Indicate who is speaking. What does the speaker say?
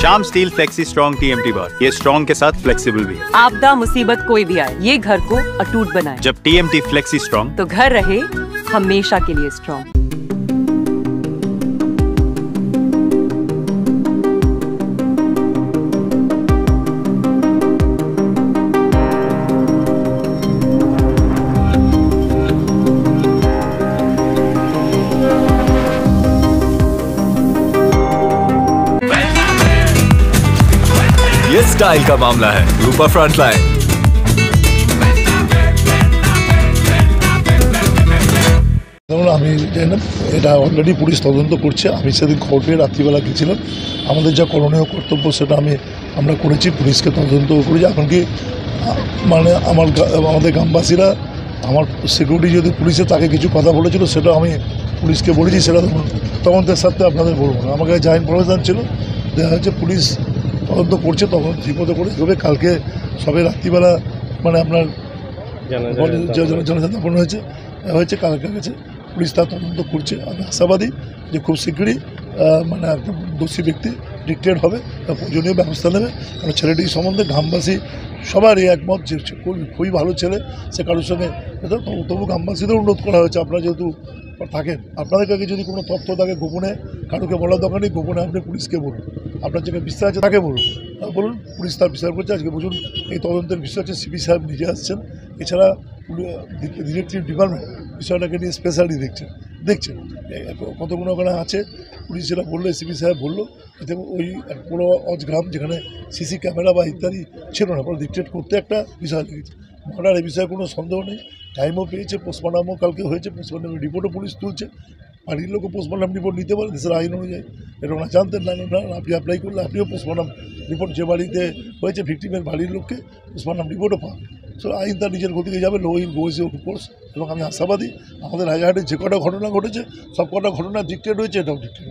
Speaker 1: Shyam steel flexi strong TMT बार, ये strong के साथ फ्लेक्सिबल भी है।
Speaker 2: आपदा मुसीबत कोई भी आए, ये घर को अटूट बनाए।
Speaker 1: जब TMT फ्लेक्सी स्ट्रॉन्ग,
Speaker 2: तो घर रहे हमेशा के लिए स्ट्रॉन्ग।
Speaker 3: ये स्टाइल का मामला है। रूपा फ्रंटलाइन।
Speaker 4: ধরুন আমি জানি এটা অলরেডি পুলিশ তদন্ত করছে। আমি সেদিন খবর পেয়ে রাত্রিবেলা গেছিলাম। আমাদের যা করণীয় কর্তব্য সেটা আমরা করেছি, পুলিশকে তদন্ত করেছি। এমনকি মানে আমাদের গ্রামবাসীরা আমার সিকিউরিটি যদি পুলিশে তাকে কিছু কথা বলেছিল সেটা আমি পুলিশকে বলেছি, সেটা তদন্তের সাথে আপনাদের বলবো না। আমাকে যা ইনফরমেশান ছিল দেখা হচ্ছে পুলিশ তদন্ত করছে, তখন ঠিকমতো করে এগোবে। কালকে সবে রাত্রিবেলা মানে আপনার জনসাধারণ হয়েছে কালকে গেছে, পুলিশ তার তদন্ত করছে। আমি আশাবাদী যে খুব শীঘ্রই মানে একদম দোষী ব্যক্তি ডিটেক্টেড হবে, প্রয়োজনীয় ব্যবস্থা নেবে। কারণ ছেলেটির সম্বন্ধে গ্রামবাসী সবারই একমত যে খুবই ভালো ছেলে, সে কারোর সঙ্গে তবু গ্রামবাসীদের অনুরোধ করা হয়েছে আপনারা যেহেতু থাকেন, আপনাদের কাছে যদি কোনো তথ্য থাকে গোপনে কারোকে বলার দরকার নেই, গোপনে আপনি পুলিশকে বলুন, আপনার যেটা বিশ্বাস আছে তাকে বলুন, পুলিশ তার বিচার করছে। আজকে বুঝুন এই তদন্তের বিষয় হচ্ছে সিপি সাহেব নিজে আসছেন, এছাড়া ডিটেকটিভ ডিপার্টমেন্ট বিষয়টাকে নিয়ে স্পেশালি দেখছেন কতগুলো ওখানে আছে। পুলিশ যেটা বললো, সিপি সাহেব বললো, এতে ওই পুরো অজগ্রাম যেখানে সিসি ক্যামেরা বা ইত্যাদি ছিল না, পুরো ডিটেক্ট করতে একটা বিষয় লেগেছে। মার্ডার এই বিষয়ে কোনো সন্দেহ নেই, টাইমও পেয়েছে, পোস্টমর্টমও কালকে হয়েছে, পোস্টমর্টম রিপোর্টও পুলিশ তুলছে। বাড়ির লোকও পোস্টমর্টম রিপোর্ট নিতে পারে দেশের আইন অনুযায়ী, এটা ওরা জানতেন না। আপনি অ্যাপ্লাই করলে আপনিও পোস্টমর্টম রিপোর্ট যে বাড়িতে হয়েছে ভিকটিমের বাড়ির লোককে পোস্টমর্টম রিপোর্টও পান। সো আইন তার নিজের গতিকে যাবে, লো ইন গোজ ইউর কোর্স। এবং আমি আশাবাদী আমাদের রাজারহাটে যে কটা ঘটনা ঘটেছে সব কটা ঘটনা ডিক্টেড হয়েছে, এটাও ডিক্টেড।